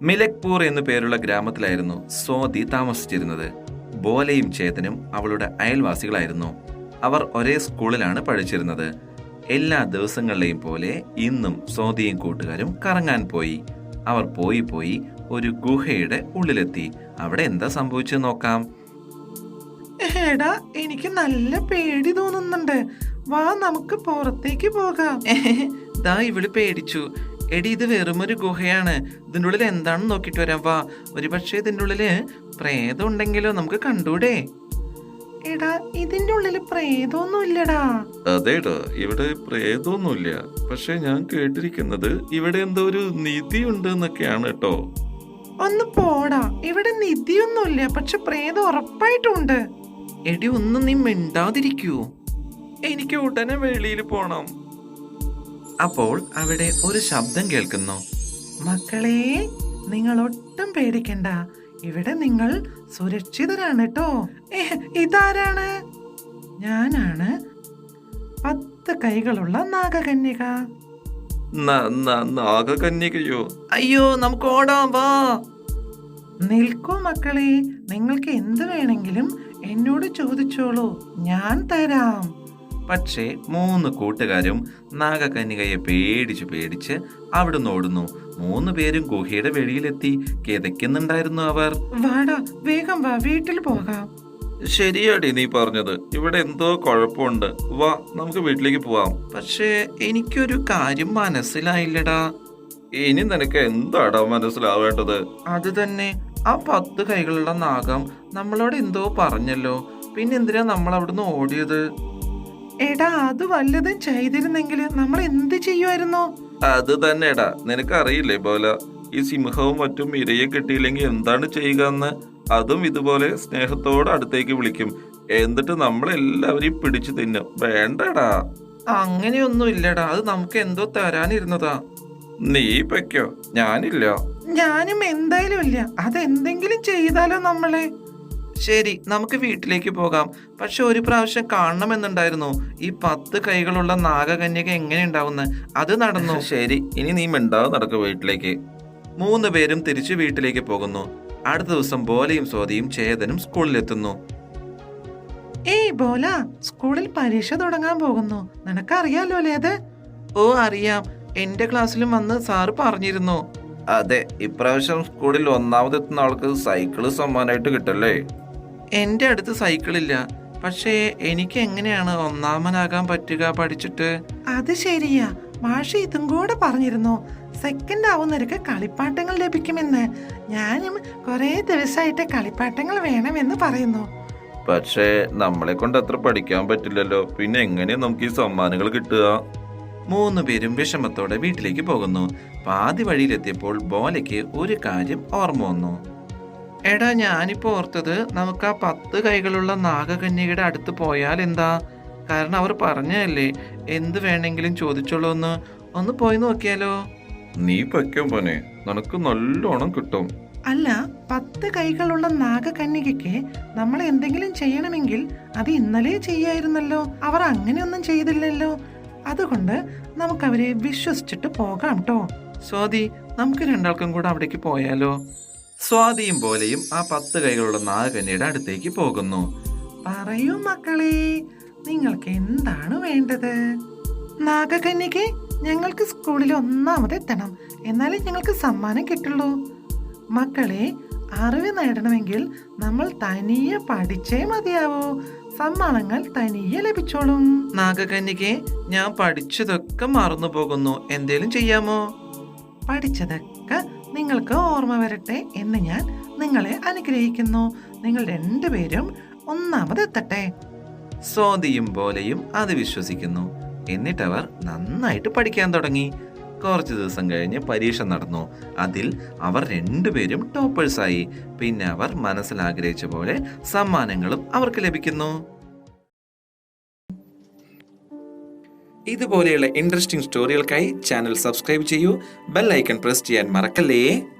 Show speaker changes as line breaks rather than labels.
മിലക്പൂർ എന്നു പേരുള്ള ഗ്രാമത്തിലായിരുന്നു സ്വാതി താമസിച്ചിരുന്നത്. ബോലയും ചേതനും അവളുടെ അയൽവാസികളായിരുന്നു. അവർ ഒരേ സ്കൂളിലാണ് പഠിച്ചിരുന്നത്. എല്ലാ ദിവസങ്ങളിലെയും പോലെ ഇന്നും സ്വാതിയും കൂട്ടുകാരും കറങ്ങാൻ പോയി. അവർ പോയി ഒരു ഗുഹയുടെ ഉള്ളിലെത്തി. അവിടെ എന്താ സംഭവിച്ചത് നോക്കാം.
എടാ, എനിക്ക് നല്ല പേടി തോന്നുന്നുണ്ട്. വാ, നമുക്ക് പുറത്തേക്ക് പോകാം.
ദാ ഇവള് പേടിച്ചു. എടി, ഇത് വെറുമൊരു ഗുഹയാണ്. ഇതിൻ്റെ ഉള്ളിൽ എന്താണെന്ന് നോക്കിട്ട് വരാം. വാ, ഒരുപക്ഷെ ഇതിൻ്റെ ഉള്ളില് പ്രേതം ഉണ്ടെങ്കിലോ, നമുക്ക് കണ്ടൂടെ?
എടാ, ഇതിന്റെ ഉള്ളില് പ്രേതമൊന്നും ഇല്ലടാ.
അതേടാ, ഇവിടെ പ്രേതമൊന്നുമില്ല. പക്ഷെ ഞാൻ കേട്ടിരിക്കുന്നത് ഇവിടെ എന്തോ ഒരു നിധി ഉണ്ട് എന്നൊക്കെയാണ് കേട്ടോ.
ഒന്ന് പോടാ, ഇവിടെ നിധിയൊന്നുമില്ല, പക്ഷെ പ്രേതം ഉറപ്പായിട്ടുണ്ട്.
എടി, ഒന്നും നീ മിണ്ടാതിരിക്കൂ.
എനിക്ക് ഉടനെ വെളിയിൽ പോണം.
അപ്പോൾ അവിടെ ഒരു ശബ്ദം കേൾക്കുന്നു.
മക്കളെ, നിങ്ങൾ ഒട്ടും പേടിക്കണ്ട. ഇവിടെ നിങ്ങൾ സുരക്ഷിതരാണ് കേട്ടോ. ഇതാരാണ്? ഞാനാണ് 10 കൈകളുള്ള നാഗകന്യക.
നാഗകന്യകയോ?
അയ്യോ, നമുക്ക് ഓടാം, വാ.
നിൽക്കൂ മക്കളെ, നിങ്ങൾക്ക് എന്ത് വേണമെങ്കിലും എന്നോട് ചോദിച്ചോളൂ, ഞാൻ തരാം.
പക്ഷേ 3 കൂട്ടുകാരും നാഗകന്യകയെ പേടിച്ച് അവിടുന്ന് ഓടുന്നു. 3 പേരും ഗുഹയുടെ വെളിയിലെത്തി. കിതയ്ക്കുന്നുണ്ടായിരുന്നു അവർ.
വാടാ, വേഗം വാ, വീട്ടിൽ പോകാം.
ശരിയാടി നീ പറഞ്ഞത്. ഇവിടെ എന്തോ കുഴപ്പമുണ്ട്. വാ, നമുക്ക് വീട്ടിലേക്ക് പോവാം.
പക്ഷേ എനിക്കൊരു കാര്യം മനസ്സിലായില്ലടാ.
ഇനി നിനക്ക് എന്താടാ മനസ്സിലാവേണ്ടത്?
അത് തന്നെ, ആ 10 കൈകളുള്ള നാഗം നമ്മളോട് എന്തോ പറഞ്ഞല്ലോ. പിന്നെന്തിനാ നമ്മൾ അവിടുന്ന് ഓടിയത്?
എടാ, അത് വല്ലതും ചെയ്തിരുന്നെങ്കിൽ നമ്മൾ എന്ത് ചെയ്യുമായിരുന്നു?
അത് തന്നെടാ, നിനക്കറിയില്ലേ പോല ഈ സിംഹവും മറ്റും ഇരയെ കിട്ടിയില്ലെങ്കിൽ എന്താണ് ചെയ്യുക എന്ന്? അതും ഇതുപോലെ സ്നേഹത്തോടെ അടുത്തേക്ക് വിളിക്കും. എന്നിട്ട് നമ്മളെല്ലാവരെയും പിടിച്ചു തിന്നും. വേണ്ടടാ.
അങ്ങനെയൊന്നും ഇല്ലടാ, അത് നമുക്ക് എന്തോ തരാനിരുന്നതാ.
നീ പൊയ്ക്കോ, ഞാനില്ല.
ഞാനും എന്തായാലും ഇല്ല. അതെന്തെങ്കിലും ചെയ്താലോ നമ്മളെ?
ശരി, നമുക്ക് വീട്ടിലേക്ക് പോകാം. പക്ഷെ ഒരു പ്രാവശ്യം കാണണമെന്നുണ്ടായിരുന്നു ഈ 10 കൈകളുള്ള നാഗകന്യക എങ്ങനെ ഉണ്ടാവുന്ന. അത് നടന്നു.
ശരി, ഇനി നീ മിണ്ടാതെ നടക്ക് വീട്ടിലേക്ക്.
3 പേരും തിരിച്ചു വീട്ടിലേക്ക് പോകുന്നു. അടുത്ത ദിവസം ബോലയും സ്വാതിയും ചേതനും സ്കൂളിലെത്തുന്നു.
ഏയ് ബോല, സ്കൂളിൽ പരീക്ഷ തുടങ്ങാൻ പോകുന്നു. നിനക്കറിയാലോ അല്ലേ അത്?
ഓ അറിയാം, എന്റെ ക്ലാസ്സിലും വന്ന് സാറ് പറഞ്ഞിരുന്നു.
അതെ, ഇപ്രാവശ്യം സ്കൂളിൽ ഒന്നാമതെത്തുന്ന ആൾക്ക് സൈക്കിള് സമ്മാനമായിട്ട് കിട്ടല്ലേ?
എന്റെ അടുത്ത് സൈക്കിളില്ല. പക്ഷേ എനിക്ക് എങ്ങനെയാണ് ഒന്നാമനാകാൻ പറ്റുക പഠിച്ചിട്ട്?
അത് ശരിയാ, മാഷ് ഇതും കൂടെ പറഞ്ഞിരുന്നു. സെക്കൻഡ് ആവുന്നവർക്ക് കളിപ്പാട്ടങ്ങൾ ലഭിക്കുമെന്ന്. ഞാനും കുറെ ദിവസമായിട്ട് കളിപ്പാട്ടങ്ങൾ വേണമെന്ന് പറയുന്നു.
പക്ഷേ നമ്മളെ കൊണ്ട് അത്ര പഠിക്കാൻ പറ്റില്ലല്ലോ. പിന്നെ എങ്ങനെയാ നമുക്ക് ഈ സമ്മാനങ്ങൾ കിട്ടുക?
3 പേരും വിഷമത്തോടെ വീട്ടിലേക്ക് പോകുന്നു. പാതി വഴിയിലെത്തിയപ്പോൾ ബോലയ്ക്ക് ഒരു കാര്യം ഓർമ്മ വന്നു. എടാ, ഞാനിപ്പോ ഓർത്തത് നമുക്ക് ആ 10 കൈകളുള്ള നാഗകന്യകയുടെ അടുത്ത് പോയാൽ എന്താ? കാരണം അവർ പറഞ്ഞല്ലേ എന്ത് വേണമെങ്കിലും ചോദിച്ചോളൂ എന്ന്. ഒന്ന് പോയി നോക്കിയാലോ?
നീ പൊയ്ക്കോ പോനെ, നിനക്ക് നല്ലോണം കിട്ടും.
അല്ല, 10 കൈകളുള്ള നാഗകന്യകയ്ക്ക് നമ്മൾ എന്തെങ്കിലും ചെയ്യണമെങ്കിൽ അത് ഇന്നലെ ചെയ്യായിരുന്നല്ലോ. അവർ അങ്ങനെയൊന്നും ചെയ്തില്ലല്ലോ. അതുകൊണ്ട് നമുക്ക് അവരെ വിശ്വസിച്ചിട്ട് പോകാം ട്ടോ.
സ്വാതി, നമുക്ക് 2 ആൾക്കും കൂടെ അവിടേക്ക് പോയാലോ? സ്വാതിയും ബോലയും ആ 10 കൈകളുള്ള നാഗകന്യയുടെ അടുത്തേക്ക് പോകുന്നു.
പറയൂ മക്കളെ, നിങ്ങൾക്ക് എന്താണ് വേണ്ടത്? നാഗകന്യകെ, ഞങ്ങൾക്ക് സ്കൂളിൽ ഒന്നാമതെത്തണം. എന്നാലേ ഞങ്ങൾക്ക് സമ്മാനം കിട്ടുള്ളൂ. മക്കളെ, അറിവ് നേടണമെങ്കിൽ നമ്മൾ തനിയെ പഠിച്ചേ മതിയാവൂ. സമ്മാനങ്ങൾ തനിയെ ലഭിച്ചോളും.
നാഗകന്യകെ, ഞാൻ പഠിച്ചതൊക്കെ മറന്നു പോകുന്നു. എന്തേലും ചെയ്യാമോ?
പഠിച്ചതൊക്കെ നിങ്ങൾക്ക് ഓർമ്മ വരട്ടെ എന്ന് ഞാൻ നിങ്ങളെ അനുഗ്രഹിക്കുന്നു. നിങ്ങൾ 2 പേരും ഒന്നാമതെത്തട്ടെ.
സ്വാതിയും ബോലയും അത് വിശ്വസിക്കുന്നു. എന്നിട്ടവർ നന്നായിട്ട് പഠിക്കാൻ തുടങ്ങി. കുറച്ച് ദിവസം കഴിഞ്ഞ് പരീക്ഷ നടന്നു. അതിൽ അവർ 2 പേരും ടോപ്പേഴ്സായി. പിന്നെ അവർ മനസ്സിൽ ആഗ്രഹിച്ച പോലെ സമ്മാനങ്ങളും അവർക്ക് ലഭിക്കുന്നു. ഇതുപോലെയുള്ള ഇൻട്രസ്റ്റിംഗ് സ്റ്റോറികൾക്കായി ചാനൽ സബ്സ്ക്രൈബ് ചെയ്യൂ. ബെൽ ഐക്കൺ പ്രസ് ചെയ്യാൻ മറക്കല്ലേ.